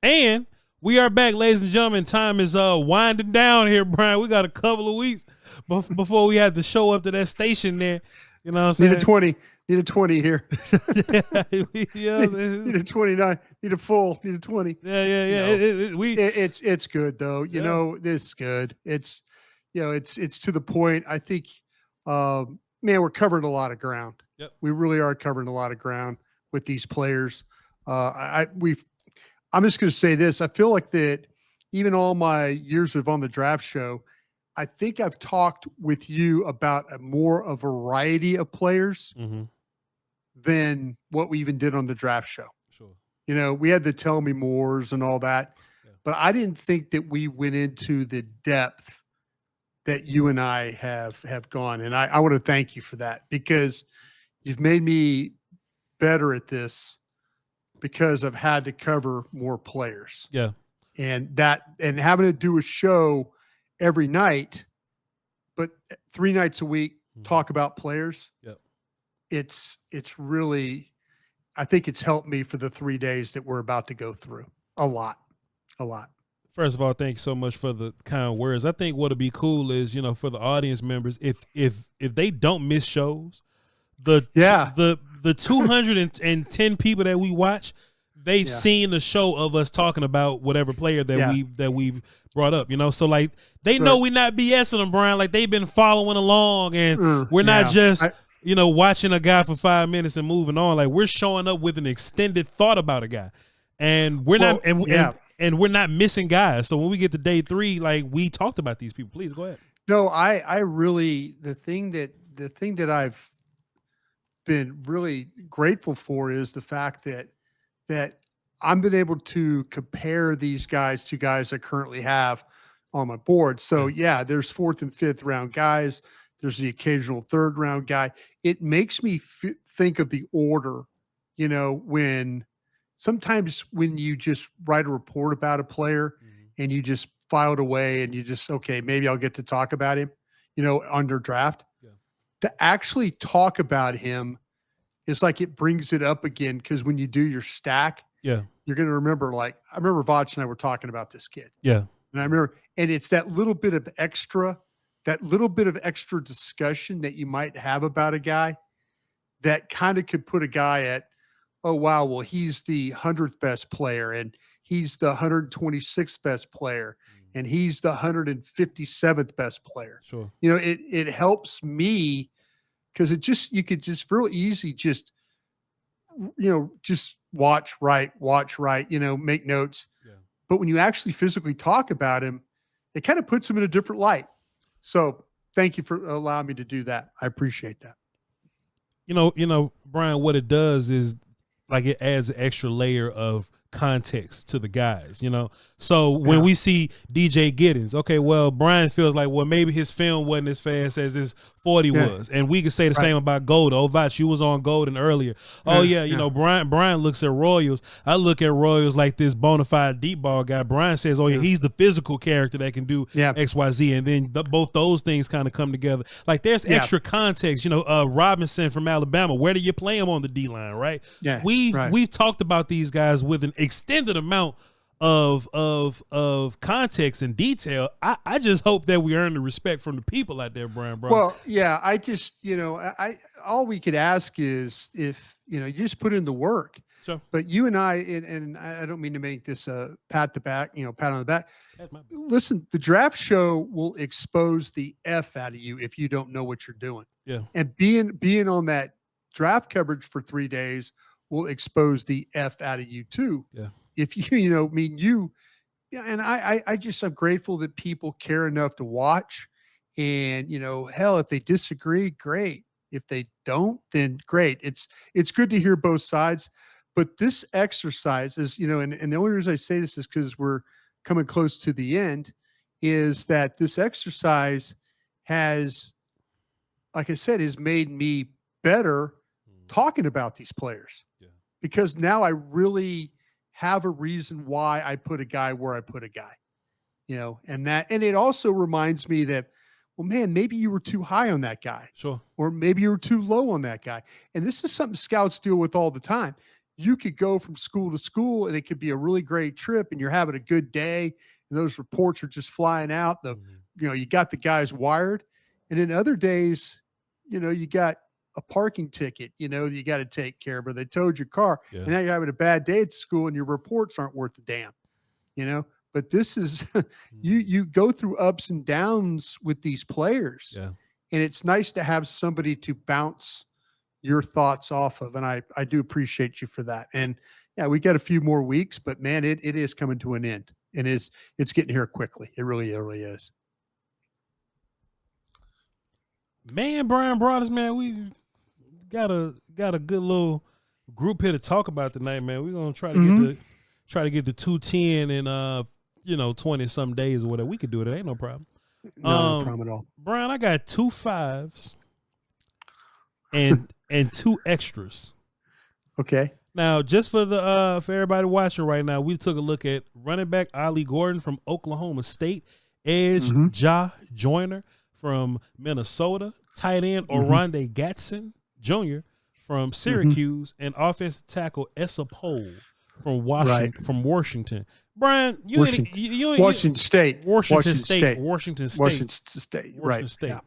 And we are back, ladies and gentlemen. Time is winding down here, Bryan. We got a couple of weeks before we have to show up to that station there. You know what I'm saying? Need a 20. Need a 20 here. Yeah, need a 29. Need a full. Need a 20. Yeah. It's good though. You know, this is good. It's to the point. I think, man, we're covering a lot of ground. Yep. We really are covering a lot of ground with these players. I'm just going to say this. I feel like that even all my years of on the draft show, I think I've talked with you about a variety of players than what we even did on the draft show. Sure. You know, we had the Tell Me Mores and all that, but I didn't think that we went into the depth that you and I have gone. And I want to thank you for that, because you've made me better at this because I've had to cover more players. Yeah. And having to do a show every night, but 3 nights a week, talk about players. Yep. It's really, I think it's helped me for the 3 days that we're about to go through a lot. First of all, thank you so much for the kind words. I think what'll be cool is, you know, for the audience members, if they don't miss shows, the 210 people that we watch, they've seen the show of us talking about whatever player that we've brought up, you know. So like they know we're not BSing them, Bryan. Like they've been following along, and we're not just watching a guy for 5 minutes and moving on. Like we're showing up with an extended thought about a guy, and we're not and we're not missing guys. So when we get to day 3, like we talked about these people. Please go ahead. No, I really the thing that I've been really grateful for is the fact that I've been able to compare these guys to guys I currently have on my board. So there's 4th and 5th round guys. There's the occasional 3rd round guy. It makes me think of the order, you know, sometimes when you just write a report about a player and you just file it away and you just, okay, maybe I'll get to talk about him, you know, under draft. To actually talk about him is like it brings it up again, because when you do your stack, you're going to remember, like, I remember Voch and I were talking about this kid. Yeah. And I remember, and it's that little bit of extra discussion that you might have about a guy that kind of could put a guy at, oh, wow, well, he's the 100th best player, and he's the 126th best player, and he's the 157th best player. Sure. You know, it helps me, because you could just real easy just, you know, just watch, write, you know, make notes. Yeah. But when you actually physically talk about him, it kind of puts him in a different light. So thank you for allowing me to do that. I appreciate that. You know, Bryan, what it does is like it adds an extra layer of context to the guys, you know. So when we see DJ Giddens, okay, well, Bryan feels like, well, maybe his film wasn't as fast as his 40 was, and we could say the same about Golden. Oh, Voch, you was on Golden earlier. Oh you know, Bryan looks at Royals. I look at Royals like this bona fide deep ball guy. Bryan says, oh yeah, he's the physical character that can do X, Y, Z, and then both those things kind of come together. Like there's extra context, you know. Robinson from Alabama, where do you play him on the D line, right? Yeah, we've talked about these guys with an extended amount of context and detail. I just hope that we earn the respect from the people out there, Bryan, bro. Well, yeah, I just, you know, all we could ask is if, you know, you just put in the work. Sure. But you and I, and I don't mean to make this a pat on the back. Listen, the draft show will expose the F out of you if you don't know what you're doing. Yeah. And being on that draft coverage for 3 days will expose the F out of you too. Yeah. If and I'm grateful that people care enough to watch, and, you know, hell, if they disagree, great. If they don't, then great. It's good to hear both sides, but this exercise is, you know, and the only reason I say this is because we're coming close to the end, is that this exercise has, like I said, has made me better talking about these players, because now I really have a reason why I put a guy where I put a guy, you know, and it also reminds me that, well, man, maybe you were too high on that guy. Sure. Or maybe you were too low on that guy. And this is something scouts deal with all the time. you could go from school to school and it could be a really great trip and you're having a good day and those reports are just flying out. You got the guys wired. And then other days, you got a parking ticket, you got to take care of, or they towed your car. Yeah. And now you're having a bad day at school and your reports aren't worth a damn, but this is, you go through ups and downs with these players. Yeah. And it's nice to have somebody to bounce your thoughts off of. And I do appreciate you for that. And yeah, we got a few more weeks, but man, it is coming to an end, and it's getting here quickly. It really is. Man, Bryan Broaddus, man, we got a good little group here to talk about tonight, man. We're gonna try to get to 210 in 20 some days or whatever. We could do it. It ain't no problem. No problem at all. Bryan, I got 2 5s and 2 extras. Okay. Now, just for everybody watching right now, we took a look at running back Ollie Gordon from Oklahoma State, edge Ja Joyner from Minnesota, tight end Oronde Gadsden Jr. from Syracuse, and offensive tackle Esa Pole from Washington. Bryan, Washington State. Right. Yeah.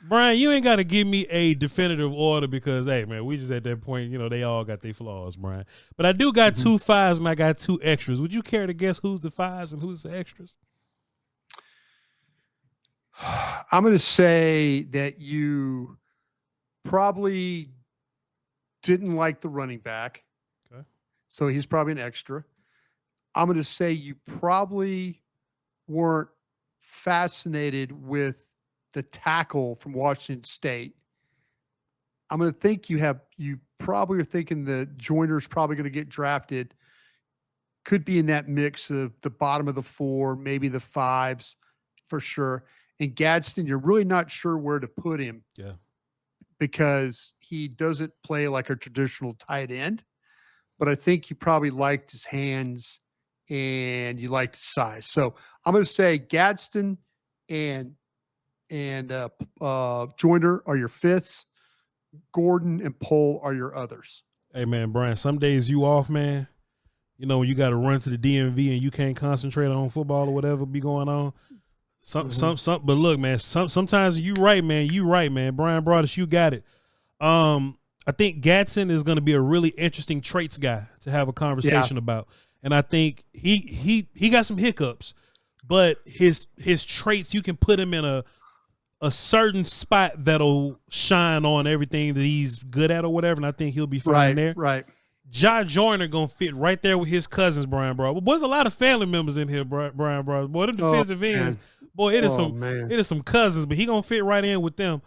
Bryan, you ain't got to give me a definitive order because, hey, man, we just at that point, they all got their flaws, Bryan. But I do got 2 5s and I got 2 extras. Would you care to guess who's the 5s and who's the extras? I'm going to say that you probably didn't like the running back. Okay. So he's probably an extra. I'm going to say you probably weren't fascinated with the tackle from Washington State. I'm going to think you probably are thinking the Joyner's probably going to get drafted. Could be in that mix of the bottom of the 4, maybe the 5s for sure. And Gadsden, you're really not sure where to put him. Yeah. Because he doesn't play like a traditional tight end, but I think you probably liked his hands and you liked his size. So I'm going to say Gadsden and Joyner are your 5ths. Gordon and Pole are your others. Hey, man, Bryan, some days you off, man. When you got to run to the DMV and you can't concentrate on football or whatever be going on. But look, man, sometimes you right, man. Bryan Broaddus, you got it. I think Gadsden is going to be a really interesting traits guy to have a conversation about. And I think he got some hiccups, but his traits, you can put him in a certain spot that'll shine on everything that he's good at or whatever, and I think he'll be fine there. Right. Ja Joyner gonna fit right there with his cousins, Bryan Broaddus. Well, there's a lot of family members in here, Bryan Broaddus. Boy, them defensive ends, boy, it is some cousins, but he gonna fit right in with them.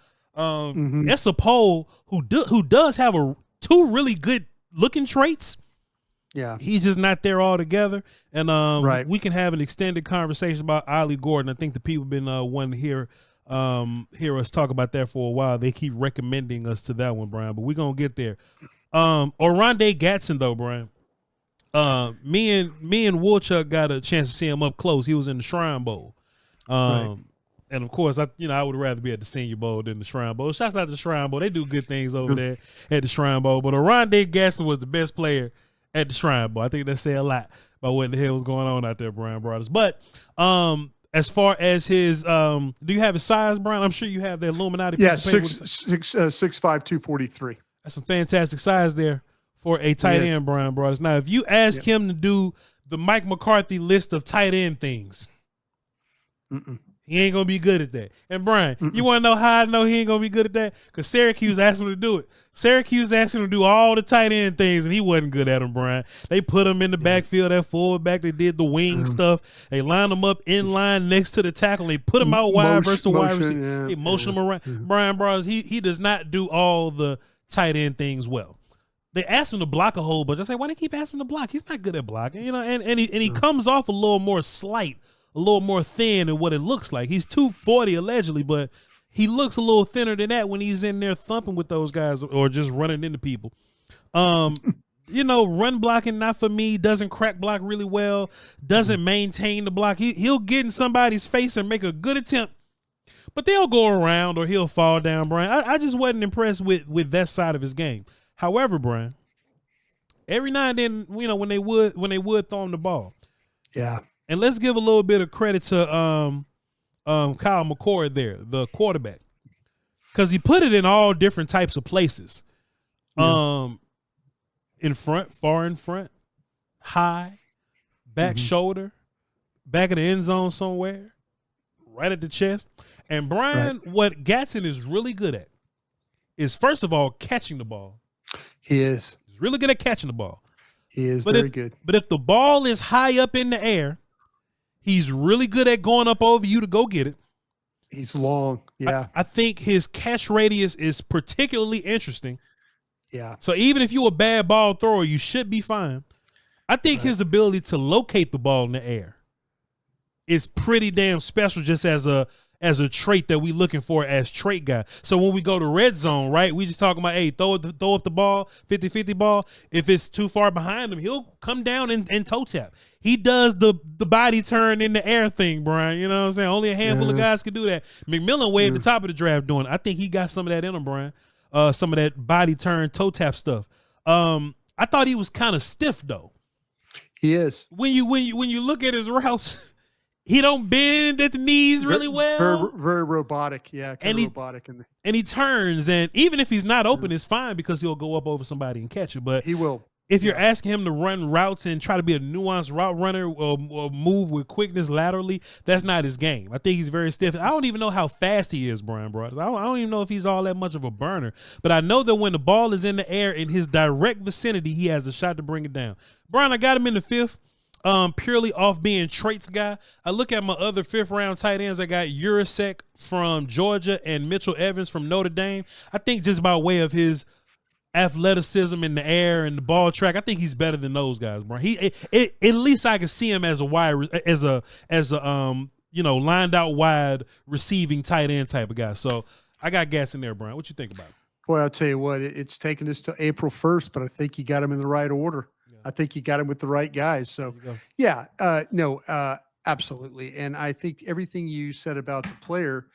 Esa Pole, who does have 2 really good looking traits. Yeah, he's just not there altogether. And we can have an extended conversation about Ollie Gordon. I think the people been wanting to hear us talk about that for a while. They keep recommending us to that one, Bryan, but we're gonna get there. Oronde Gadsden, though, Bryan. Me and Woolchuck got a chance to see him up close. He was in the Shrine Bowl. And of course, I would rather be at the Senior Bowl than the Shrine Bowl. Shouts out to the Shrine Bowl. They do good things over there at the Shrine Bowl. But Oronde Gadsden was the best player at the Shrine Bowl. I think that say a lot about what the hell was going on out there, Bryan Broaddus. But as far as his, do you have his size, Bryan? I'm sure you have the Illuminati. Yeah, 6'5", 243. That's some fantastic size there for a tight end, Bryan Broaddus. Now, if you ask him to do the Mike McCarthy list of tight end things, he ain't going to be good at that. And, Bryan, you want to know how I know he ain't going to be good at that? Because Syracuse asked him to do it. Syracuse asked him to do all the tight end things, and he wasn't good at them, Bryan. They put him in the backfield at fullback. They did the wing stuff. They lined him up in line next to the tackle. They put him out wide versus the wide receiver. They motion him around. Bryan Broaddus, he does not do all the tight end things well. They asked him to block a whole bunch. I say, why they keep asking him to block? He's not good at blocking, and he comes off a little more slight, a little more thin than what it looks like. He's 240 allegedly, but he looks a little thinner than that when he's in there thumping with those guys or just running into people. Run blocking, not for me, doesn't crack block really well, doesn't maintain the block. He'll get in somebody's face and make a good attempt, but they'll go around or he'll fall down, Bryan. I just wasn't impressed with that side of his game. However, Bryan, Every now and then, when they would throw him the ball. Yeah. And let's give a little bit of credit to Kyle McCord there, the quarterback, because he put it in all different types of places. Yeah. In front, far in front, high, back shoulder, back of the end zone somewhere, right at the chest. And Bryan, what Gadsden is really good at is, first of all, catching the ball. He is. He's really good at catching the ball. He is very good. But if the ball is high up in the air, he's really good at going up over you to go get it. He's long. Yeah. I think his catch radius is particularly interesting. Yeah. So even if you're a bad ball thrower, you should be fine. I think his ability to locate the ball in the air is pretty damn special, just as a trait that we looking for as trait guy. So when we go to red zone, right, we just talking about, hey, throw up the ball, 50-50 ball. If it's too far behind him, he'll come down and toe tap. He does the body turn in the air thing, Bryan. You know what I'm saying? Only a handful of guys can do that. McMillan way at the top of the draft doing it. I think he got some of that in him, Bryan. Some of that body turn, toe tap stuff. I thought he was kind of stiff though. He is. When you look at his routes, he don't bend at the knees really well. Very robotic, yeah. Robotic and he turns, and even if he's not open, it's fine because he'll go up over somebody and catch it. But he will. If you're asking him to run routes and try to be a nuanced route runner or move with quickness laterally, that's not his game. I think he's very stiff. I don't even know how fast he is, Bryan Broaddus. I don't even know if he's all that much of a burner. But I know that when the ball is in the air in his direct vicinity, he has a shot to bring it down. Bryan, I got him in the fifth, purely off being traits guy. I look at my other fifth-round tight ends. I got Urasek from Georgia and Mitchell Evans from Notre Dame. I think just by way of his athleticism in the air and the ball track, I think he's better than those guys, bro. At least I can see him as a lined out wide receiving tight end type of guy. So I got gas in there, Bryan. What you think about it? Boy, I'll tell you what, it's taken us to April 1st, but I think you got him in the right order. Yeah. I think you got him with the right guys. So absolutely. And I think everything you said about the player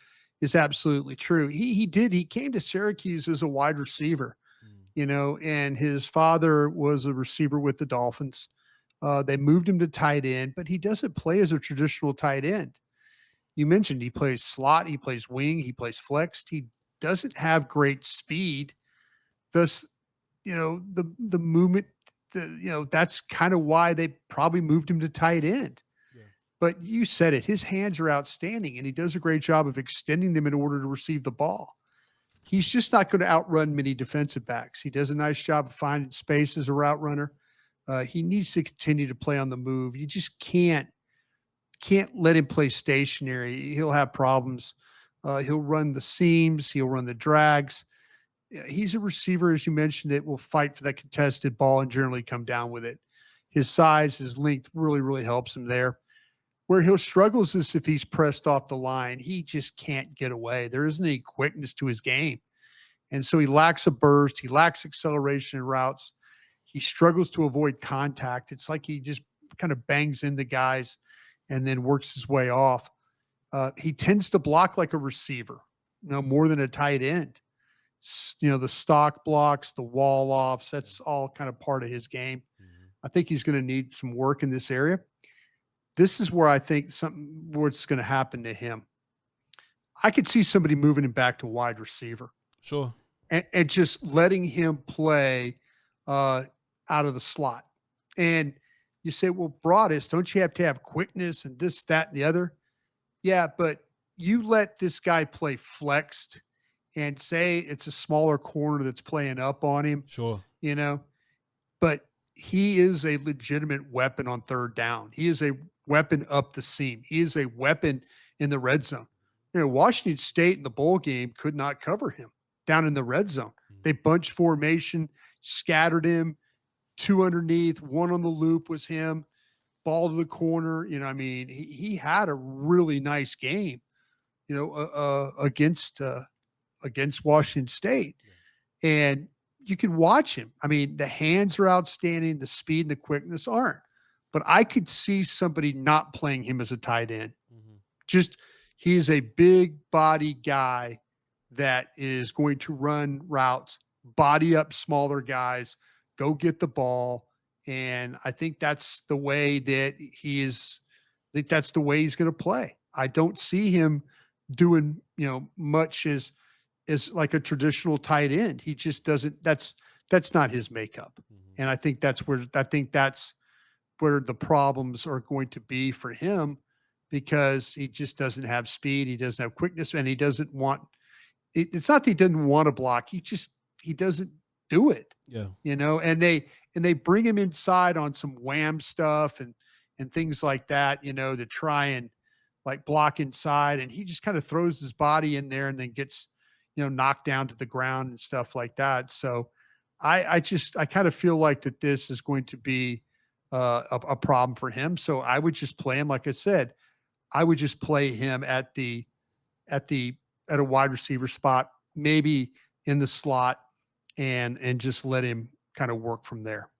is absolutely true. He came to Syracuse as a wide receiver. And his father was a receiver with the Dolphins. They moved him to tight end, but he doesn't play as a traditional tight end. You mentioned he plays slot, he plays wing, he plays flexed. He doesn't have great speed. Thus, the movement, that's kind of why they probably moved him to tight end. Yeah. But you said it, his hands are outstanding, and he does a great job of extending them in order to receive the ball. He's just not going to outrun many defensive backs. He does a nice job of finding space as a route runner. He needs to continue to play on the move. You just can't let him play stationary. He'll have problems. He'll run the seams. He'll run the drags. He's a receiver, as you mentioned, that will fight for that contested ball and generally come down with it. His size, his length really, really helps him there. Where he'll struggle is if he's pressed off the line. He just can't get away. There isn't any quickness to his game. And so he lacks a burst. He lacks acceleration in routes. He struggles to avoid contact. It's like he just kind of bangs into guys and then works his way off. He tends to block like a receiver, more than a tight end. The stock blocks, the wall offs, that's all kind of part of his game. Mm-hmm. I think he's going to need some work in this area. This is where I think what's going to happen to him. I could see somebody moving him back to wide receiver. Sure. And just letting him play out of the slot. And you say, well, Broaddus, don't you have to have quickness and this, that, and the other? Yeah, but you let this guy play flexed and say it's a smaller corner that's playing up on him. Sure. But he is a legitimate weapon on third down. He is a weapon up the seam. He is a weapon in the red zone. Washington State in the bowl game could not cover him down in the red zone. They bunched formation, scattered him, two underneath, one on the loop was him, ball to the corner. He had a really nice game, against Washington State. And you can watch him. The hands are outstanding. The speed and the quickness aren't. But I could see somebody not playing him as a tight end. Mm-hmm. He's a big body guy that is going to run routes, body up smaller guys, go get the ball, And I think that's the way that he is. I think that's the way he's going to play. I don't see him doing, much as like a traditional tight end. He just doesn't. That's not his makeup. Mhm. And I think that's where the problems are going to be for him, because he just doesn't have speed. He doesn't have quickness, and he doesn't want. It's not that he doesn't want to block. He doesn't do it. Yeah. And they bring him inside on some wham stuff and things like that, to try and like block inside. And he just kind of throws his body in there and then gets, knocked down to the ground and stuff like that. So I kind of feel like that this is going to be a problem for him. So I would just play him. Like I said, I would just play him at a wide receiver spot, maybe in the slot, and just let him kind of work from there.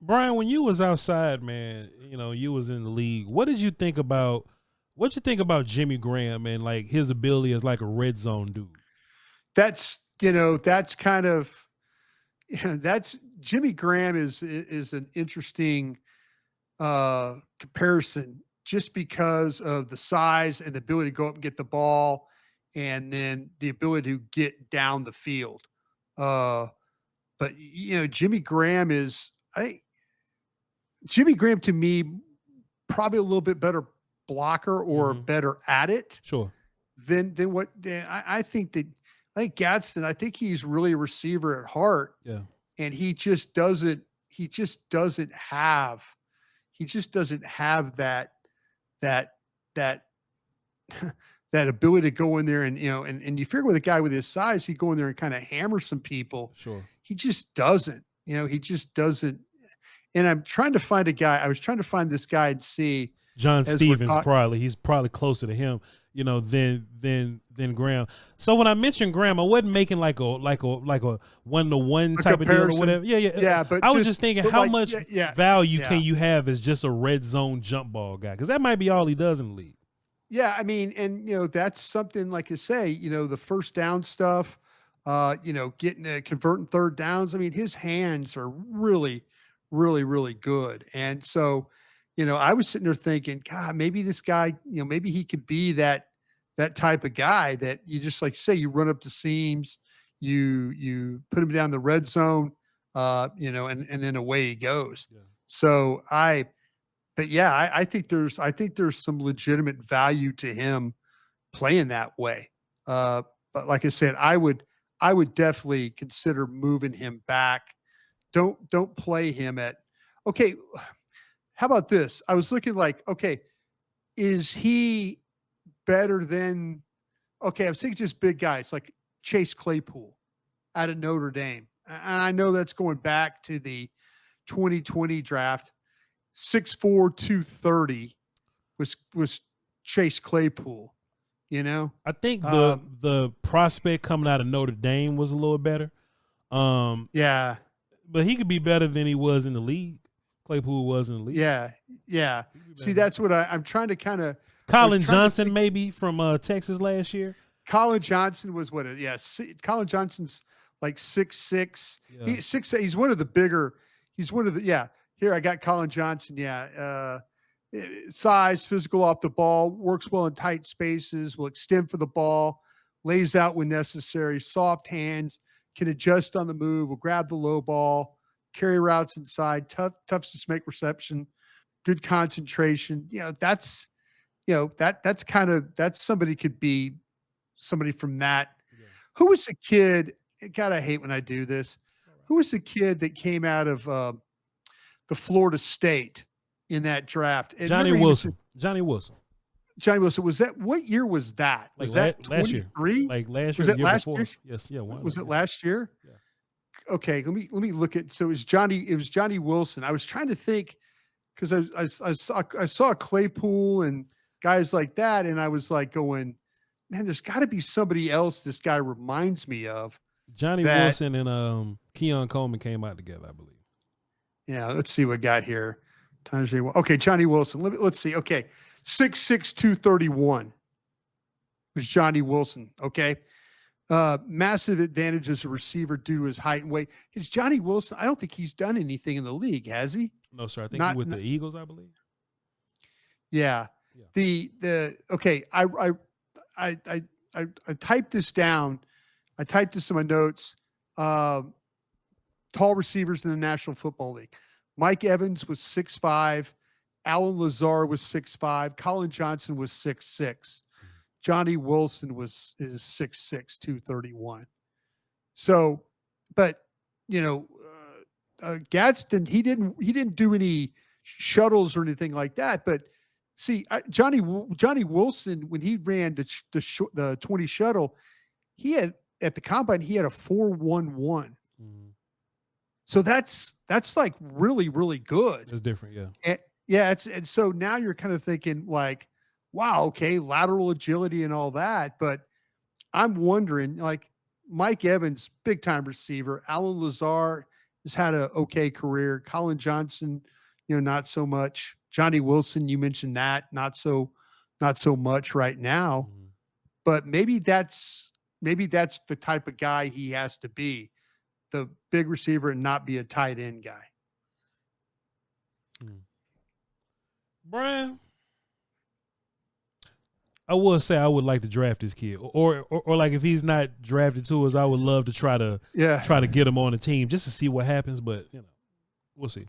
Bryan, when you was outside, man, you was in the league. What you think about Jimmy Graham and like his ability as like a red zone dude? That's kind of that's Jimmy Graham is an interesting comparison, just because of the size and the ability to go up and get the ball, and then the ability to get down the field. But Jimmy Graham Jimmy Graham to me probably a little bit better blocker or better at it. Sure. Than what I think Gadsden, I think he's really a receiver at heart. Yeah. And he just doesn't have that that ability to go in there and and you figure with a guy with his size, he'd go in there and kind of hammer some people. Sure. He just doesn't. He just doesn't. And I'm trying to find a guy. I was trying to find this guy and see John Stevens. He's probably closer to him, than Graham. So when I mentioned Graham, I wasn't making like a 1-to-1 type of deal or whatever. Yeah. But I was just thinking, how much value can you have as just a red zone jump ball guy? Because that might be all he does in the league. Yeah, I mean, and that's something, like you say, the first down stuff, getting converting third downs. I mean, his hands are really, really, really good. And so, I was sitting there thinking, God, maybe this guy, maybe he could be that type of guy that you just, like say, you run up the seams, you put him down the red zone, and then away he goes. Yeah. So I think there's some legitimate value to him playing that way. But like I said, I would definitely consider moving him back. Don't play him at, okay. How about this? I was looking like, okay, is he better than, okay, I was thinking just big guys like Chase Claypool out of Notre Dame. And I know that's going back to the 2020 draft. 6'4", 230 was Chase Claypool, I think the prospect coming out of Notre Dame was a little better. Yeah. But he could be better than he was in the league. Claypool was in the league. Yeah. See, that's what I'm trying to kind of. Colin Johnson, maybe from Texas last year. Colin Johnson was what? Colin Johnson's like 6'6". Yeah. He's one of the bigger. He's one of the Here, I got Colin Johnson. Size, physical off the ball, works well in tight spaces, will extend for the ball, lays out when necessary, soft hands, can adjust on the move, will grab the low ball, carry routes inside, tough to make reception, good concentration. That's somebody could be somebody from that. Yeah. Who was the kid? God, I hate when I do this. Right. Who was the kid that came out of the Florida State in that draft? And Johnny Wilson. Johnny Wilson. Was that, what year was that? Was that 23? Like last year? Was it last year? Yes. Yeah. Was it last year? Yeah. Okay. Let me look at. So it was Johnny Wilson. I was trying to think, because I saw Claypool and guys like that, and I was like going, man, there's got to be somebody else this guy reminds me of. Johnny Wilson and Keon Coleman came out together, I believe. Yeah, let's see what we got here. Okay, Johnny Wilson. Let's see. Okay, 6'6", 231 was Johnny Wilson. Okay, massive advantage as a receiver due to his height and weight. Is Johnny Wilson? I don't think he's done anything in the league, has he? No, sir. I think he with the Eagles, I believe. Yeah. Okay. I typed this down. I typed this in my notes. Tall receivers in the National Football League. Mike Evans was 6'5". Alan Lazar was 6'5". Colin Johnson was 6'6". Johnny Wilson is 6'6", 231. So, but Gadsden, he didn't do any shuttles or anything like that. But see, Johnny Wilson, when he ran the 20 shuttle, he had at the combine he had a 4.11. So that's like really, really good. It's different, yeah. And so now you're kind of thinking like, wow, okay, lateral agility and all that. But I'm wondering, like, Mike Evans, big time receiver. Alan Lazar has had an okay career. Colin Johnson, not so much. Johnny Wilson, you mentioned that, not so much right now. But maybe that's the type of guy he has to be, the big receiver and not be a tight end guy. Bryan, I will say I would like to draft this kid, or like if he's not drafted to us, I would love to try to get him on the team just to see what happens. But we'll see.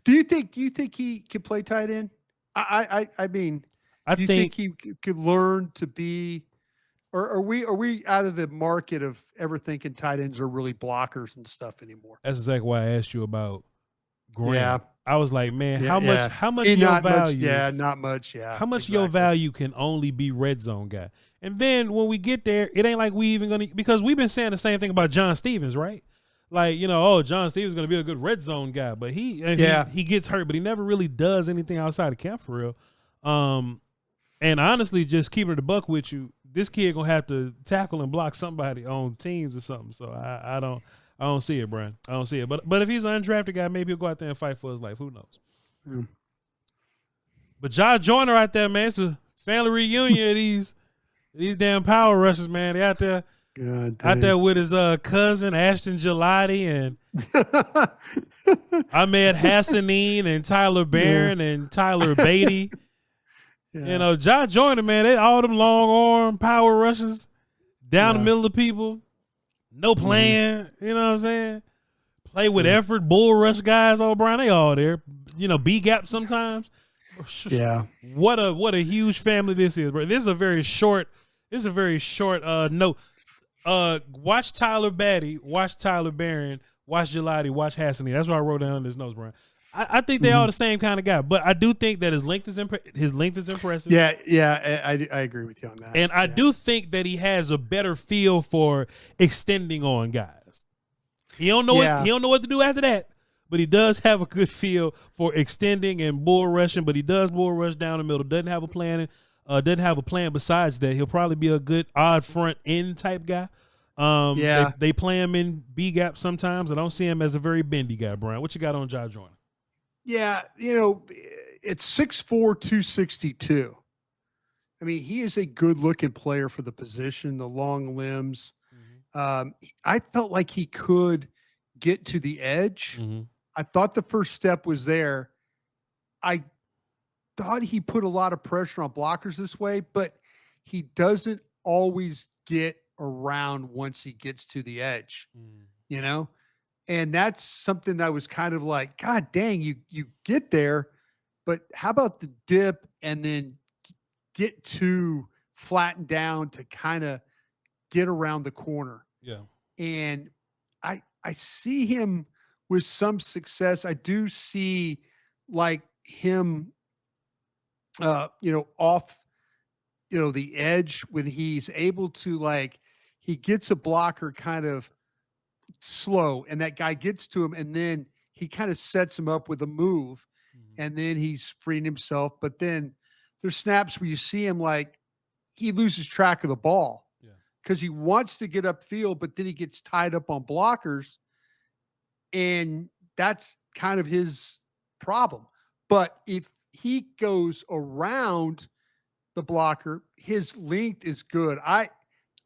Do you think he could play tight end? I mean, do you think he could learn to be, or are we out of the market of ever thinking tight ends are really blockers and stuff anymore? That's exactly why I asked you about Graham. Yeah. I was like, man, how much your value? Not much. Yeah. How much your value can only be red zone guy? And then when we get there, it ain't like we even gonna, because we've been saying the same thing about John Stevens, right? Like, John Stevens gonna be a good red zone guy, but he gets hurt, but he never really does anything outside of camp for real. And honestly, just keeping it a buck with you, this kid gonna have to tackle and block somebody on teams or something. So I don't see it, Bryan. I don't see it. But if he's an undrafted guy, maybe he'll go out there and fight for his life. Who knows? But Josh Joyner right there, man. It's a family reunion of these damn power rushers, man. They out there with his cousin Ashton Gelati and Ahmed Hassanine and Tyler Barron and Tyler Beatty. Josh Joyner, man, they all them long arm power rushers down the middle of people. No plan, you know what I'm saying? Play with effort, bull rush guys, Bryan, they all there. B gap sometimes. Yeah. What a huge family this is, bro. This is a very short note. Watch Tyler Beatty, watch Tyler Barron, watch Gelati, watch Hassanine. That's what I wrote down in this notes, Bryan. I think they're all the same kind of guy, but I do think that his length is impressive. Yeah, I agree with you on that. And I do think that he has a better feel for extending on guys. He don't know what to do after that, but he does have a good feel for extending and bull rushing. But he does bull rush down the middle. Doesn't have a plan. Besides that. He'll probably be a good odd front end type guy. They play him in B gap sometimes. I don't see him as a very bendy guy. Bryan, what you got on Josh Joyner? Yeah, it's 6'4", 262. I mean, he is a good-looking player for the position, the long limbs. I felt like he could get to the edge. I thought the first step was there. I thought he put a lot of pressure on blockers this way, but he doesn't always get around once he gets to the edge, And that's something that was kind of like, God dang, you get there, but how about the dip and then get to flatten down to kind of get around the corner? Yeah. And I see him with some success. I do see like him, off, the edge when he's able to, like, he gets a blocker kind of slow and that guy gets to him and then he kind of sets him up with a move and then he's freeing himself. But then there's snaps where you see him like he loses track of the ball because he wants to get upfield, but then he gets tied up on blockers and that's kind of his problem. But if he goes around the blocker, his length is good.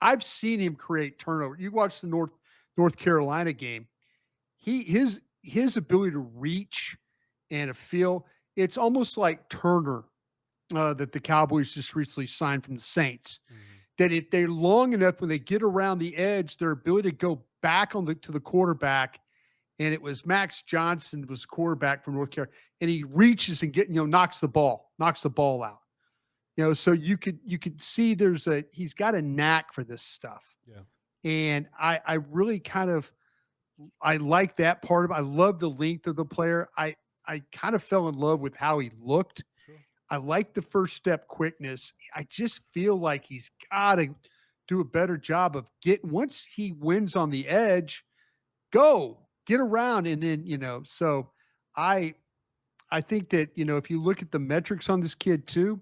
I've seen him create turnover. You watch the North Carolina game. His ability to reach and a feel, it's almost like Turner that the Cowboys just recently signed from the Saints. That if they're long enough, when they get around the edge, their ability to go back to the quarterback, and it was Max Johnson was quarterback from North Carolina, and he reaches and knocks the ball out. So you could see he's got a knack for this stuff. Yeah. And I really I like that part of it. I love the length of the player. I kind of fell in love with how he looked. Sure. I like the first step quickness. I just feel like he's got to do a better job of once he wins on the edge, get around. And then, so I think that, if you look at the metrics on this kid too,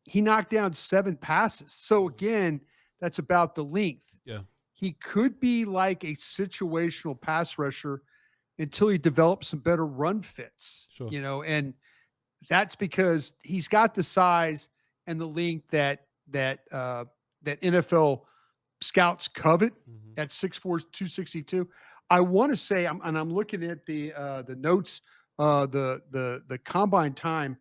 he knocked down 7 passes. So again, that's about the length. Yeah. He could be like a situational pass rusher until he develops some better run fits, sure. And that's because he's got the size and the length that NFL scouts covet at 6'4", 262. I want to say, I'm looking at the notes, the combine time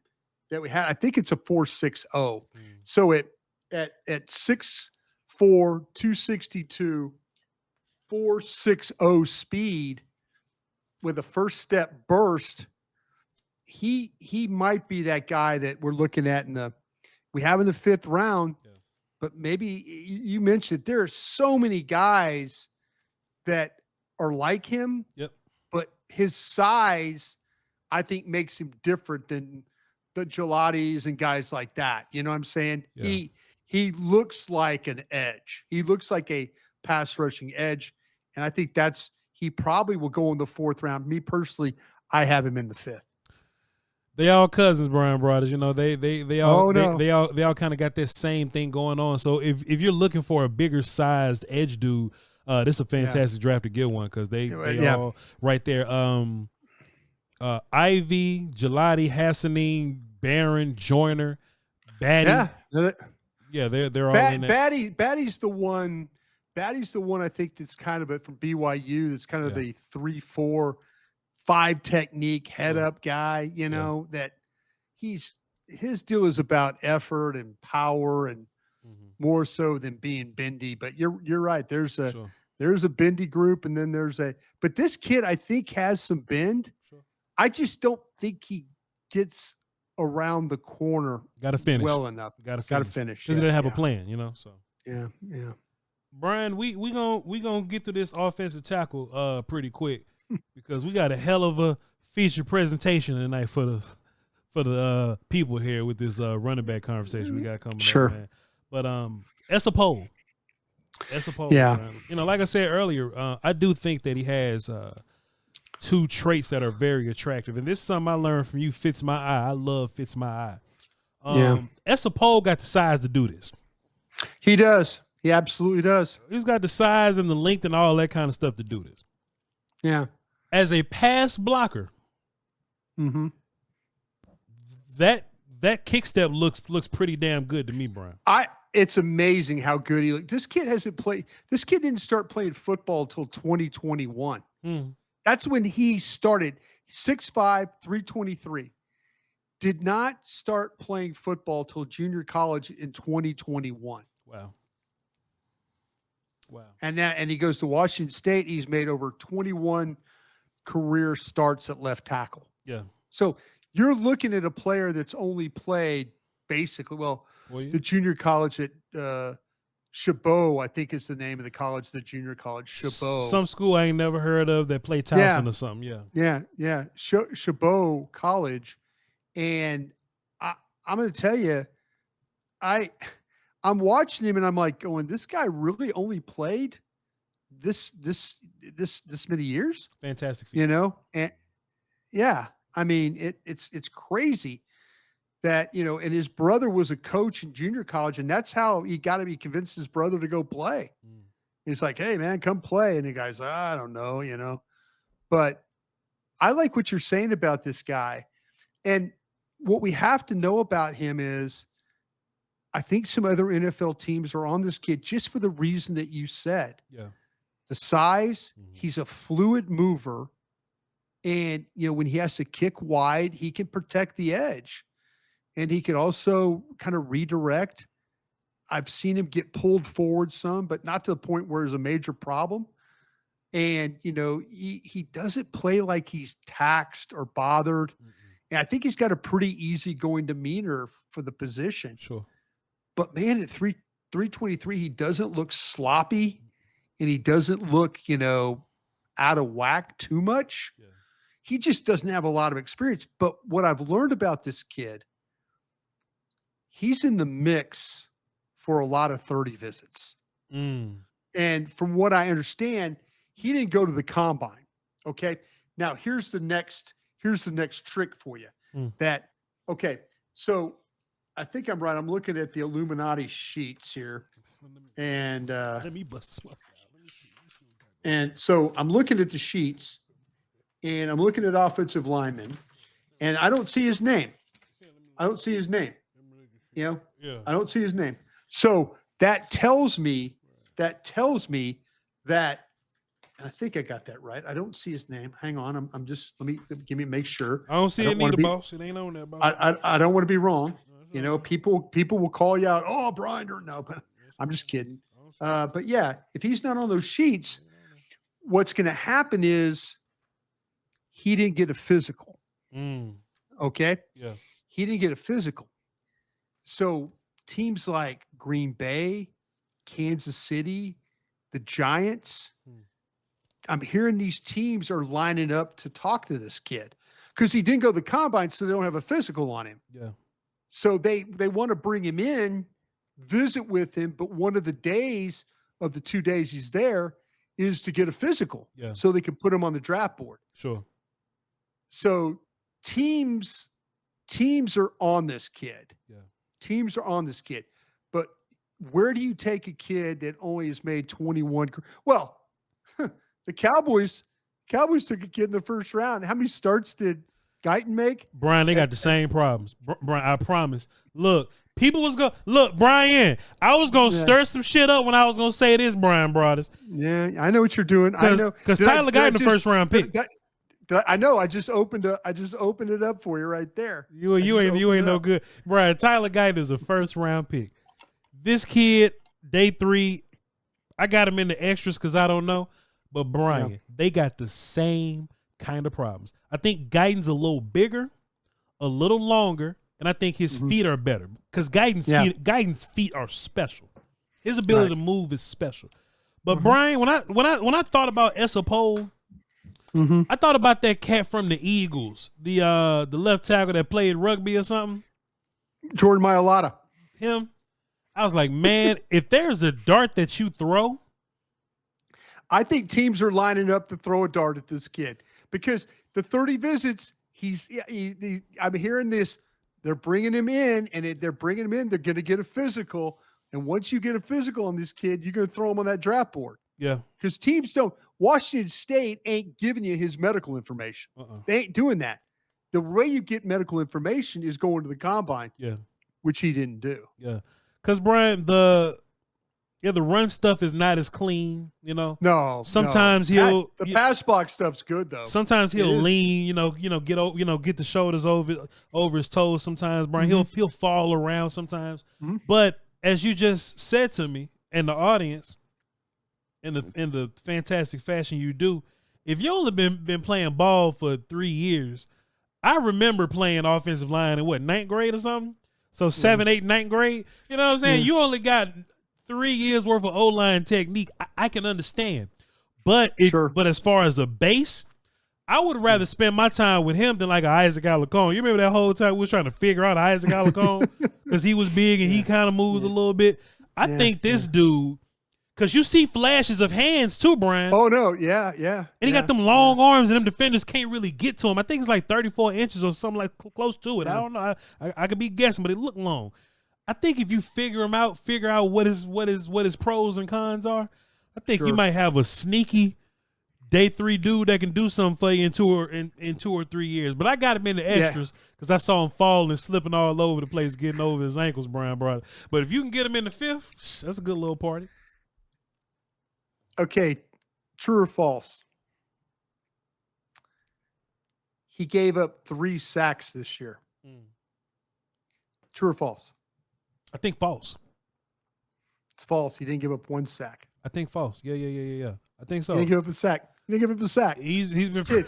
that we had. I think it's a 4.60. So at 6'4", 262, 4.60 speed with a first step burst, he might be that guy that we're looking at we have in the 5th round. Yeah. But maybe you mentioned there are so many guys that are like him. Yep. But his size, I think, makes him different than the Gelattis and guys like that. You know what I'm saying? Yeah. He looks like an edge. He looks like a pass rushing edge. And I think he probably will go in the 4th round. Me personally, I have him in the 5th. They all cousins, Bryan Broaddus. They all kind of got that same thing going on. So if you're looking for a bigger sized edge dude, this is a fantastic draft to get one because they all right there. Ivy, Gelati, Hassanin, Barron, Joyner, Batty. Yeah, they're all in that. Batty's the one. Batty's the one I think that's kind of from BYU. That's kind of the 3-4-5 technique head up guy. That his deal is about effort and power and more so than being bendy. But you're right. There's a bendy group, and then but this kid I think has some bend. Sure. I just don't think he gets around the corner. Got to finish well enough. Got to finish because he didn't have a plan. So yeah. Bryan, we gonna get to this offensive tackle pretty quick because we got a hell of a feature presentation tonight for the people here with this running back conversation we got coming up, man. But Esapole, yeah, man. Like I said earlier, I do think that he has 2 traits that are very attractive, and this is something I learned from you. Fits my eye. I love fits my eye. Esapole got the size to do this. He does. He absolutely does. He's got the size and the length and all that kind of stuff to do this. Yeah. As a pass blocker, that kick step looks pretty damn good to me, Bryan. It's amazing how good he looks. This kid didn't start playing football until 2021. That's when he started. 6'5", 323. Did not start playing football till junior college in 2021. Wow. And he goes to Washington State. He's made over 21 career starts at left tackle. Yeah. So you're looking at a player that's only played basically, the junior college at Chabot, I think is the name of the college, the junior college, Chabot. Some school I ain't never heard of that play Towson or something. Yeah. Chabot College. And I'm going to tell you, I'm watching him and I'm like going, this guy really only played this many years. Fantastic. And yeah, I mean, it's crazy that, and his brother was a coach in junior college, and that's how he got to be convinced his brother to go play. He's like, hey man, come play. And the guy's like, I don't know, but I like what you're saying about this guy. And what we have to know about him is I think some other NFL teams are on this kid just for the reason that you said. Yeah. The size, he's a fluid mover. And, when he has to kick wide, he can protect the edge. And he can also kind of redirect. I've seen him get pulled forward some, but not to the point where it's a major problem. And, he doesn't play like he's taxed or bothered. Mm-hmm. And I think he's got a pretty easygoing demeanor for the position. Sure. But, man, at 323, he doesn't look sloppy, and he doesn't look, out of whack too much. Yeah. He just doesn't have a lot of experience. But what I've learned about this kid, he's in the mix for a lot of 30 visits. And from what I understand, he didn't go to the combine. Okay. Now here's the next trick for you. So I think I'm right. I'm looking at the Illuminati sheets here. And let me bust some. And so I'm looking at the sheets, and I'm looking at offensive linemen, and I don't see his name. I don't see his name. I don't see his name. So that tells me that, and I think I got that right. I don't see his name. Hang on. I'm just, make sure. I don't see it either, boss. It ain't on that, boss. I don't want to be wrong. People will call you out. Oh, Bryan, or no, but I'm just kidding. But yeah, if he's not on those sheets, what's going to happen is he didn't get a physical. Okay. Yeah. He didn't get a physical. So teams like Green Bay, Kansas City, the Giants, I'm hearing these teams are lining up to talk to this kid because he didn't go to the combine, so they don't have a physical on him. Yeah. So they want to bring him in, visit with him, but one of the days of the 2 days he's there is to get a physical. Yeah. So they can put him on the draft board. Sure. So teams are on this kid. Yeah. Teams are on this kid. But where do you take a kid that only has made 21? Well, the Cowboys took a kid in the first round. How many starts did Guyton make? Bryan, they got the same problems. Bryan, I promise. Look, Bryan, I was going to stir some shit up when I was going to say this, Bryan Broaddus. Yeah, I know what you're doing. I know. Because Tyler Guyton the first round pick. I know. I just opened it up for you right there. You ain't no good. Bryan, Tyler Guyton is a first round pick. This kid, day 3, I got him in the extras because I don't know. But Bryan, they got the same kind of problems. I think Guyton's a little bigger, a little longer, and I think his feet are better because Guyton's feet are special. His ability to move is special. But Bryan, when I thought about Esopole, I thought about that cat from the Eagles, the left tackle that played rugby or something. Jordan Mailata. Him. I was like, man, if there's a dart that you throw, I think teams are lining up to throw a dart at this kid because the 30 visits, I'm hearing this. They're bringing him in, and they're going to get a physical. And once you get a physical on this kid, you're going to throw him on that draft board. Yeah. Because teams don't. Washington State ain't giving you his medical information. They ain't doing that. The way you get medical information is going to the combine. Yeah. Which he didn't do. Yeah. Because, Bryan, the run stuff is not as clean, No. Sometimes the pass box stuff's good though. Sometimes he'll lean, get the shoulders over his toes. Sometimes, Bryan, he'll fall around sometimes. But as you just said to me and the audience, in the fantastic fashion you do, if you only been playing ball for 3 years, I remember playing offensive line in what, 9th grade or something. So 7, 8, 9th grade. You know what I'm saying? You only got 3 years worth of O-line technique. I can understand. But as far as a base, I would rather spend my time with him than like a Isaac Alarcon. You remember that whole time we was trying to figure out Isaac Alarcon because he was big and he kind of moved a little bit. I think this dude, because you see flashes of hands too, Bryan. Oh, no. Yeah. And he got them long arms and them defenders can't really get to him. I think it's like 34 inches or something like close to it. I don't know. I could be guessing, but it looked long. I think if you figure out what his pros and cons are, I think you might have a sneaky day 3 dude that can do something for you in 2 or 3 years. But I got him in the extras because I saw him falling and slipping all over the place, getting over his ankles, Bryan brought. But if you can get him in the 5th, that's a good little party. Okay, true or false? He gave up 3 sacks this year. True or false? I think false. It's false. He didn't give up 1 sack. I think false. Yeah. I think so. He didn't give up a sack. He's been.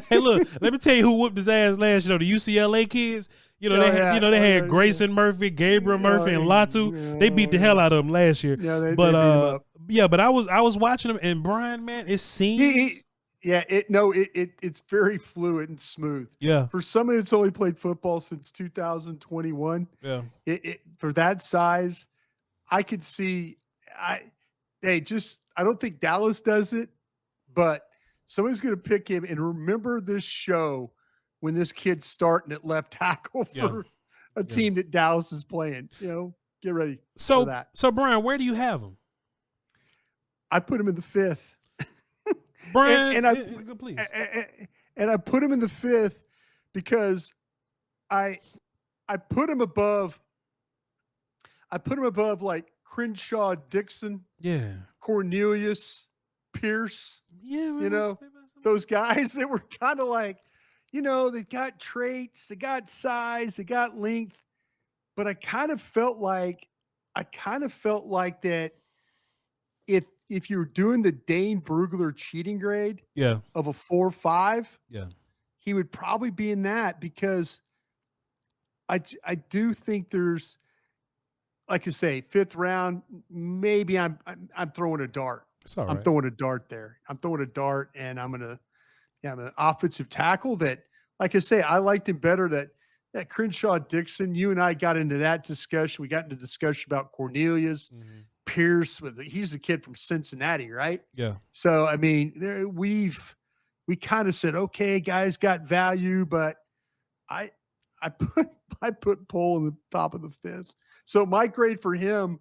Hey, look. Let me tell you who whooped his ass last year. The UCLA kids. They had Grayson Murphy, Gabriel Murphy, and Latu. They beat the hell out of him last year. Yeah, they beat him up. But I was watching him, and Bryan, man, it seems. It's very fluid and smooth. Yeah. For somebody that's only played football since 2021. Yeah. For that size, I could see. I don't think Dallas does it, but somebody's going to pick him. And remember this show when this kid's starting at left tackle for a team that Dallas is playing. Get ready for that. So Bryan, where do you have him? I put him in the 5th. Bryan, please. And I put him in the 5th because I put him above. I put him above like Crenshaw, Dixon, Cornelius, Pierce. Yeah, those guys that were kind of like, they got traits, they got size, they got length, but I kind of felt like that if you're doing the Dane Brugler cheating grade of a 4.5, he would probably be in that because I do think there's, like I say, 5th round, maybe I'm throwing a dart. It's all right. I'm throwing a dart there. I'm throwing a dart, and I'm an offensive tackle that, like I say, I liked him better. That Crenshaw Dixon, you and I got into that discussion. We got into discussion about Cornelius. Pierce, he's the kid from Cincinnati, right? Yeah. So I mean, we kind of said, okay, guys got value, but I put Pohl in the top of the 5th. So my grade for him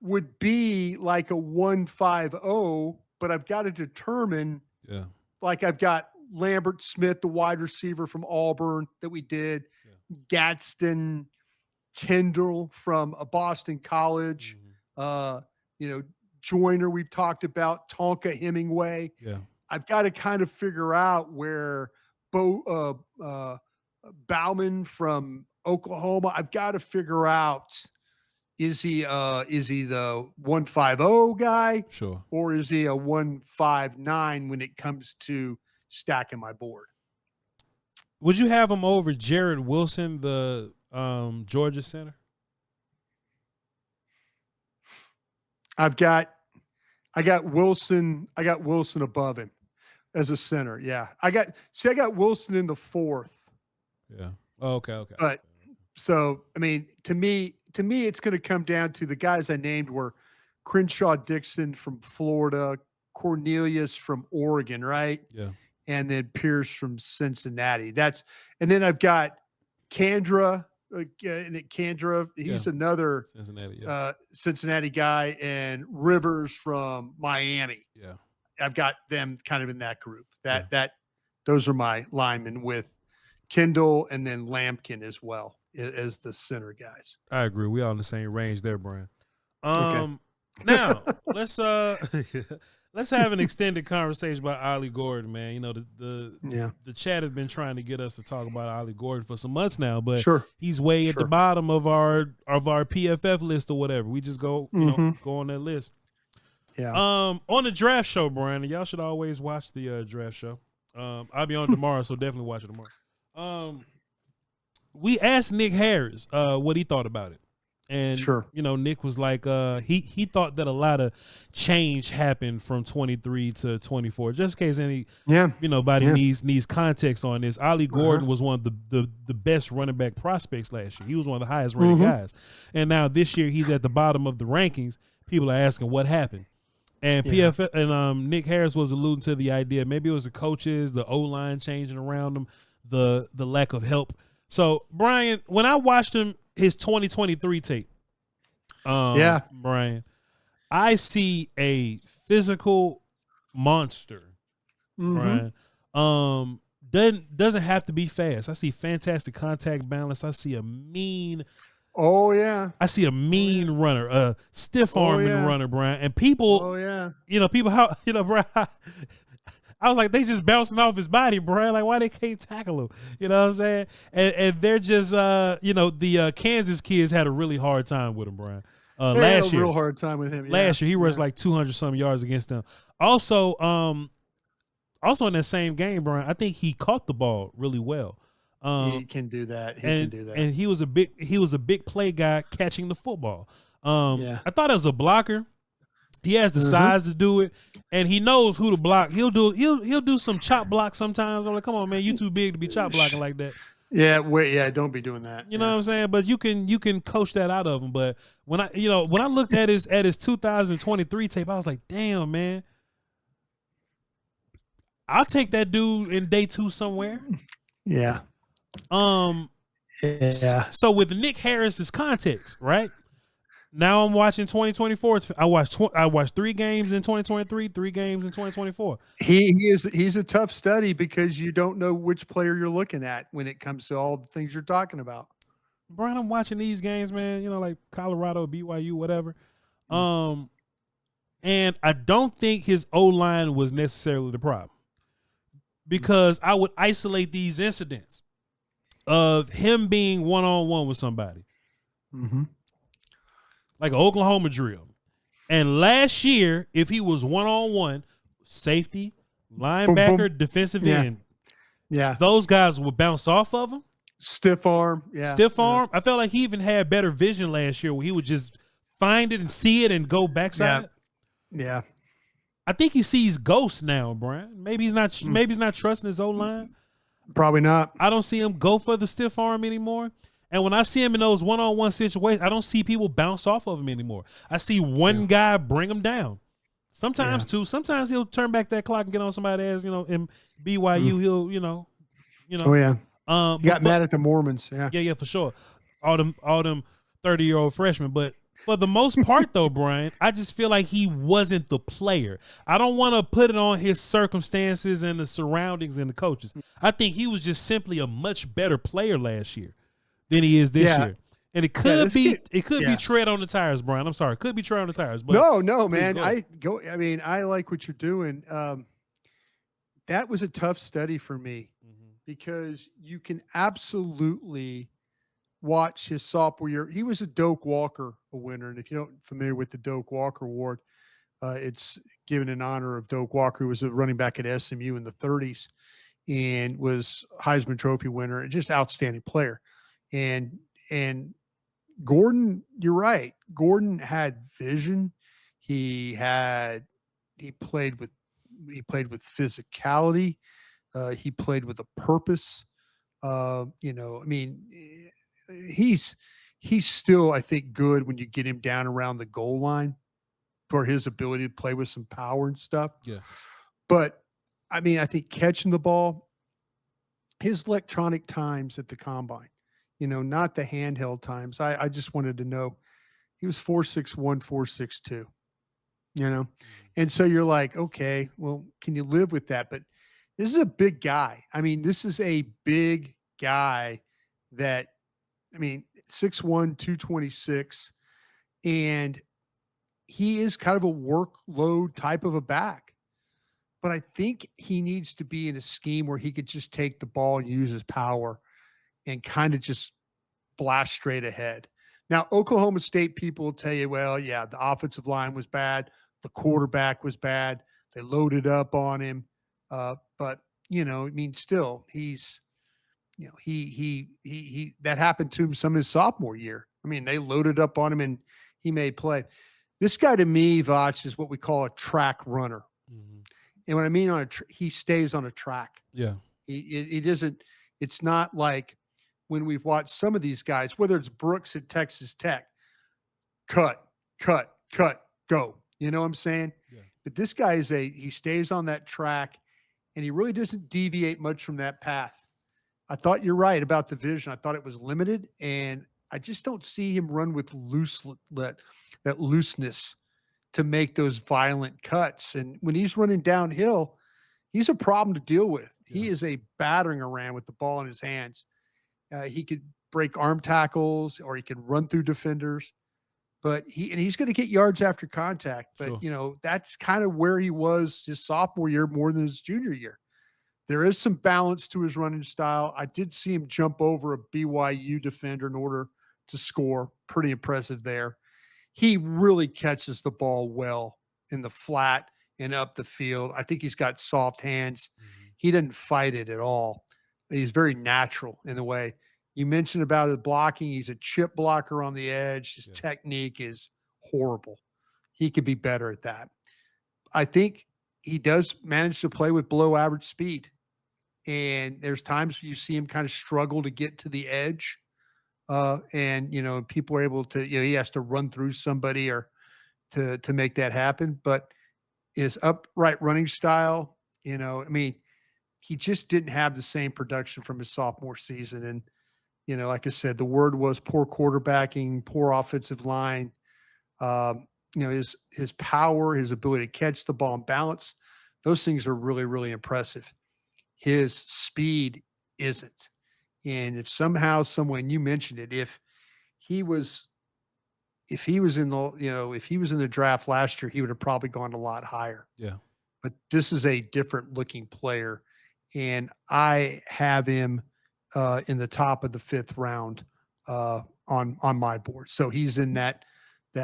would be like a 1.50, but I've got to determine. Yeah. Like I've got Lambert Smith, the wide receiver from Auburn that we did, Gadsden, Kendall from a Boston College. Joyner we've talked about, Tonka Hemingway. Yeah. I've got to kind of figure out where Bauman from Oklahoma, I've got to figure out, is he the 1.50 guy? Sure. Or is he a 1.59 when it comes to stacking my board? Would you have him over Jared Wilson, the Georgia center? I got Wilson above him as a center. Yeah. I got Wilson in the 4th. Yeah. Oh, okay. But so, I mean, to me, it's going to come down to the guys I named were Crenshaw Dixon from Florida, Cornelius from Oregon, right? Yeah. And then Pierce from Cincinnati. And then I've got Kandra. He's another Cincinnati guy, and Rivers from Miami. Yeah. I've got them kind of in that group. Those are my linemen with Kendall and then Lampkin as well as the center guys. I agree. We all in the same range there, Bryan. Okay. Now let's have an extended conversation about Ollie Gordon, man. The chat has been trying to get us to talk about Ollie Gordon for some months now, but he's way at the bottom of our PFF list or whatever. We just go go on that list. Yeah. On the draft show, Bryan, and y'all should always watch the draft show. I'll be on tomorrow, so definitely watch it tomorrow. We asked Nick Harris what he thought about it. And Nick was like, he thought that a lot of change happened from 23 to 24. Just in case anybody needs context on this, Ollie Gordon was one of the best running back prospects last year. He was one of the highest rated guys, and now this year he's at the bottom of the rankings. People are asking what happened, and PFF and Nick Harris was alluding to the idea maybe it was the coaches, the O-line changing around him, the lack of help. So Bryan, when I watched his 2023 tape, Bryan, I see a physical monster Mm-hmm. Bryan. Doesn't have to be fast. I see fantastic contact balance. I see a mean Oh yeah. runner, a stiff Oh arming yeah. runner, Bryan. And people, Oh yeah. people how Bryan. I was like, they just bouncing off his body, Bryan. Like, why they can't tackle him? You know what I'm saying? And they're just, the Kansas kids had a really hard time with him, Bryan. They had a Last year, real hard time with him. last year he rushed like 200 some yards against them. Also in that same game, Bryan, I think he caught the ball really well. He can do that. He can do that. And he was a big play guy catching the football. Yeah. I thought as a blocker, he has the size to do it, and he knows who to block. He'll do some chop block sometimes. I'm like, come on, man, you too big to be chop blocking like that. Yeah, don't be doing that. You know what I'm saying? But you can coach that out of him. But when I looked at his 2023 tape, I was like, damn, man, I'll take that dude in day 2 somewhere. Yeah. Yeah. So with Nick Harris's context, right? Now I'm watching 2024. I watched 3 games in 2023, 3 games in 2024. He's a tough study because you don't know which player you're looking at when it comes to all the things you're talking about. Bryan, I'm watching these games, man, like Colorado, BYU, whatever. And I don't think his O-line was necessarily the problem, because I would isolate these incidents of him being one-on-one with somebody. Mm-hmm. Like an Oklahoma drill. And last year, if he was one-on-one, safety, linebacker, boom, boom. defensive end, yeah, those guys would bounce off of him. Stiff arm. Yeah. Stiff arm. I felt like he even had better vision last year, where he would just find it and see it and go backside. Yeah. I think he sees ghosts now, Bryan. Maybe he's not trusting his O-line. Probably not. I don't see him go for the stiff arm anymore. And when I see him in those one-on-one situations, I don't see people bounce off of him anymore. I see one guy bring him down. Sometimes two. Sometimes he'll turn back that clock and get on somebody's ass. In BYU, he'll, Oh yeah. He got mad at the Mormons. Yeah. Yeah, for sure. All them 30-year-old freshmen. But for the most part, though, Bryan, I just feel like he wasn't the player. I don't want to put it on his circumstances and the surroundings and the coaches. I think he was just simply a much better player last year than he is this year. And it could be tread on the tires, Bryan. I'm sorry. It could be tread on the tires. But no, man. I like what you're doing. That was a tough study for me because you can absolutely watch his sophomore year. He was a Doak Walker winner. And if you're not familiar with the Doak Walker Award, it's given in honor of Doak Walker, who was a running back at SMU in the 30s and was Heisman Trophy winner and just outstanding player. And Gordon, you're right. Gordon had vision. He played with physicality. He played with a purpose. He's still, I think, good when you get him down around the goal line for his ability to play with some power and stuff. Yeah. But I think catching the ball, his electronic times at the combine, not the handheld times. I just wanted to know he was 4.61, 4.62, and so you're like, okay, well, can you live with that? But this is a big guy. This is a big guy that, 6'1", 226, and he is kind of a workload type of a back. But I think he needs to be in a scheme where he could just take the ball and use his power and kind of just blast straight ahead. Now, Oklahoma State people will tell you, well, yeah, the offensive line was bad. The quarterback was bad. They loaded up on him. But, still, he's, he that happened to him some of his sophomore year. They loaded up on him and he made play. This guy to me, Voch, is what we call a track runner. Mm-hmm. And what I mean he stays on a track. Yeah. He doesn't, it's not like when we've watched some of these guys, whether it's Brooks at Texas Tech, cut, go. You know what I'm saying? Yeah. But this guy he stays on that track and he really doesn't deviate much from that path. I thought you're right about the vision. I thought it was limited, and I just don't see him run with that looseness to make those violent cuts. And when he's running downhill, he's a problem to deal with. Yeah. He is a battering around with the ball in his hands. He could break arm tackles or he can run through defenders, but he's going to get yards after contact. But Sure. that's kind of where he was his sophomore year more than his junior year. There is some balance to his running style. I did see him jump over a BYU defender in order to score. Pretty impressive there. He really catches the ball well in the flat and up the field. I think he's got soft hands. Mm-hmm. He didn't fight it at all. He's very natural in the way. You mentioned about his blocking. He's a chip blocker on the edge. His technique is horrible. He could be better at that. I think he does manage to play with below average speed. And there's times you see him kind of struggle to get to the edge. And people are able to, he has to run through somebody or to make that happen. But his upright running style, he just didn't have the same production from his sophomore season. And, like I said, the word was poor quarterbacking, poor offensive line. His power, his ability to catch the ball and balance, those things are really, really impressive. His speed isn't. And if somehow, someone, you mentioned it, if he was in the draft last year, he would have probably gone a lot higher. Yeah. But this is a different looking player. And I have him in the top of the 5th round on my board. So he's in that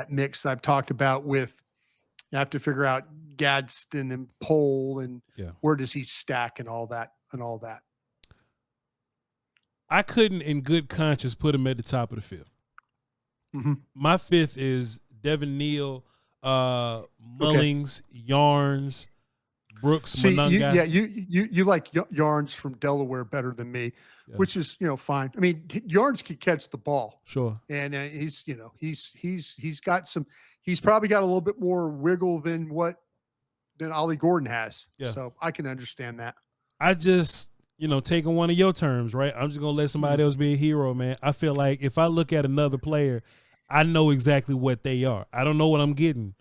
mix I've talked about with, you have to figure out Gadsden and Pole and where does he stack and all that. I couldn't in good conscience put him at the top of the 5th. Mm-hmm. My 5th is Devin Neal, Mullings, Yarns, Brooks, Monunga. You like Yarns from Delaware better than me, which is fine. I mean, Yarns can catch the ball, sure, and he's got some. He's probably got a little bit more wiggle than Ollie Gordon has. Yeah. So I can understand that. I just taking one of your terms, right? I'm just gonna let somebody else be a hero, man. I feel like if I look at another player, I know exactly what they are. I don't know what I'm getting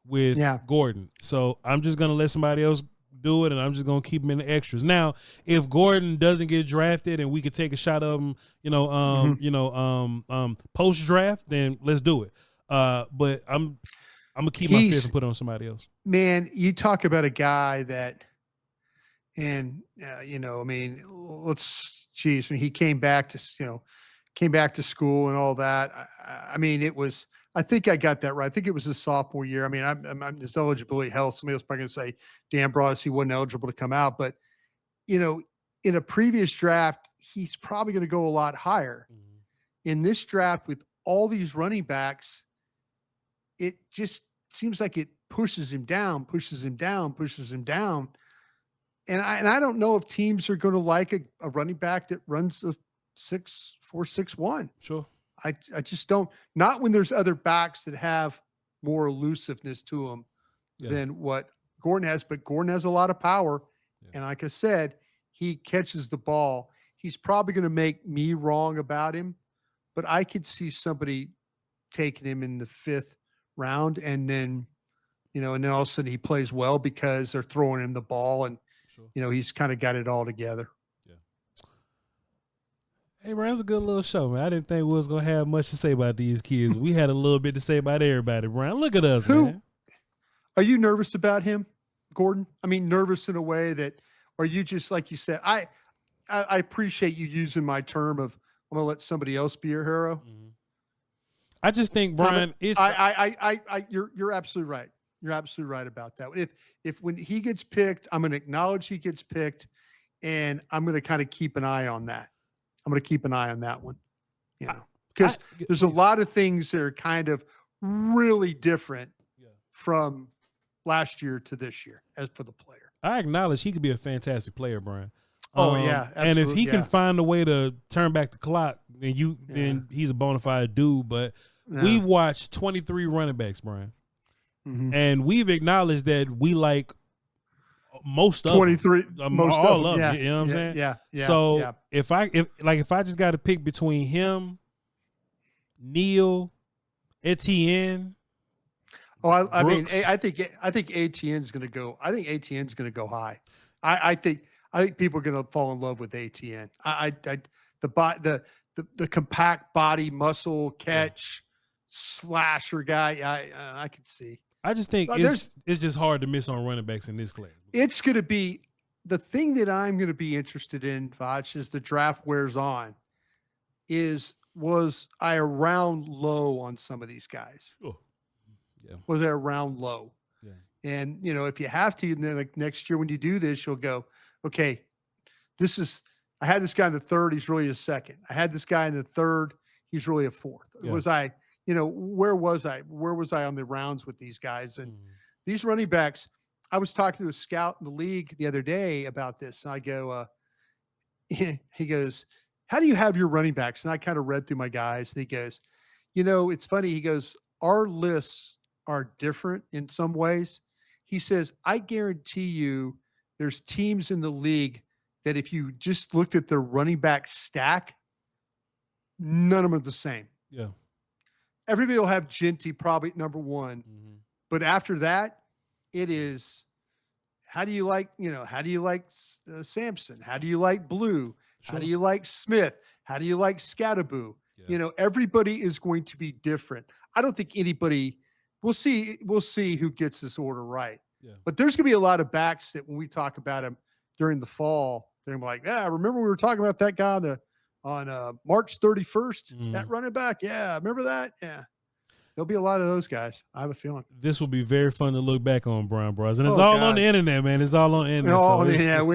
with Gordon. So I'm just going to let somebody else do it, and I'm just going to keep him in the extras. Now, if Gordon doesn't get drafted and we could take a shot of him, post-draft, then let's do it. But I'm going to keep my 5th and put it on somebody else. Man, you talk about a guy that – and, he came back to school and all that. I think I got that right. I think it was his sophomore year. I mean, I'm his eligibility held. Somebody else probably going to say, Dan Broaddus, he wasn't eligible to come out. But, in a previous draft, he's probably going to go a lot higher. Mm-hmm. In this draft, with all these running backs, it just seems like it pushes him down. And I don't know if teams are going to like a running back that runs a 6'4", 6'1". Sure. I just don't. Not when there's other backs that have more elusiveness to them than what Gordon has. But Gordon has a lot of power, and like I said, he catches the ball. He's probably going to make me wrong about him, but I could see somebody taking him in the 5th round, and then and then all of a sudden he plays well because they're throwing him the ball and. Sure. He's kind of got it all together. Yeah. Hey, Brian, it's a good little show, man. I didn't think we was going to have much to say about these kids. We had a little bit to say about everybody, Brian. Look at us, man. Are you nervous about him, Gordon? I mean, nervous in a way that, or you just, like you said, I appreciate you using my term of, I'm going to let somebody else be your hero. Mm-hmm. I just think, Brian, you're absolutely right. You're absolutely right about that. If when he gets picked, I'm going to acknowledge he gets picked, and I'm going to kind of keep an eye on that. I'm going to keep an eye on that one, because there's a lot of things that are kind of really different from last year to this year as for the player. I acknowledge he could be a fantastic player, Brian. Absolutely. And if he can find a way to turn back the clock, then he's a bona fide dude. But we've watched 23 running backs, Brian. Mm-hmm. And we've acknowledged that we like most of 23, them, most all of them. You know what I'm saying? Yeah. So if I just got to pick between him, Neal, Etienne. I think Etienne's going to go. I think Etienne's going to go high. I think people are going to fall in love with ATN. The compact body, muscle catch, slasher guy. I could see. I just think it's just hard to miss on running backs in this class. It's going to be the thing that I'm going to be interested in, Voch, as the draft wears on. Was I around low on some of these guys? Oh. Yeah. Was I around low? Yeah. And if you have to, then like next year when you do this, you'll go, okay, I had this guy in the third, he's really a second. I had this guy in the third, he's really a fourth. Yeah. Was I, where was I? Where was I on the rounds with these guys? And these running backs, I was talking to a scout in the league the other day about this. And I go, he goes, how do you have your running backs? And I kind of read through my guys and he goes, it's funny. He goes, our lists are different in some ways. He says, I guarantee you there's teams in the league that if you just looked at their running back stack, none of them are the same. Yeah. Everybody will have Genty probably at number one. Mm-hmm. But after that, it is, how do you like Sampson? How do you like Blue? Sure. How do you like Smith? How do you like Scattaboo? Yeah. Everybody is going to be different. I don't think anybody, we'll see who gets this order right. Yeah. But there's going to be a lot of backs that when we talk about them during the fall, they're like, yeah, remember we were talking about that guy on March 31st, that running back? Yeah, remember that? Yeah. There'll be a lot of those guys. I have a feeling. This will be very fun to look back on, Bryan Bros. And it's all on the internet, man. It's all on the internet.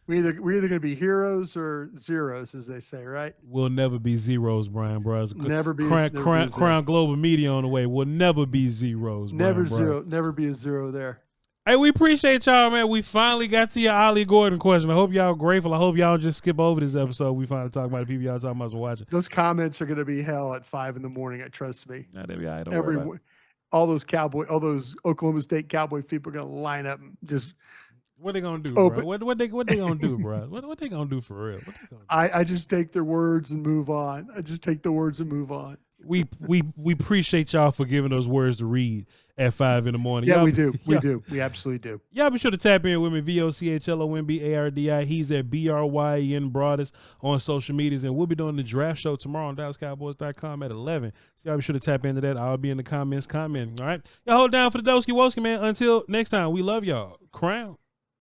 We're either going to be heroes or zeros, as they say, right? We'll never be zeros, Bryan Bros. Never be Crown Global Media on the way. We'll never be zeros. Never zero. Never be a zero there. Hey, we appreciate y'all, man. We finally got to your Ollie Gordon question. I hope y'all grateful. I hope y'all just skip over this episode. We finally talk about the people y'all talking about watching. Those comments are going to be hell at 5 a.m. Trust me. Nah, they'll be all right. Don't worry about it. All those Oklahoma State Cowboy people are going to line up and just. What they gonna do, bro? What they gonna do, bro? What they gonna do for real? I just take their words and move on. We appreciate y'all for giving those words to read at 5 a.m. Yeah, we do. We absolutely do. Y'all be sure to tap in with me, VOCHLOMBARDI. He's at BRYN Broaddus on social medias, and we'll be doing the draft show tomorrow on DallasCowboys.com at 11. So y'all be sure to tap into that. I'll be in the comments commenting. All right, y'all hold down for the Doski Woski, man. Until next time, we love y'all. Crown.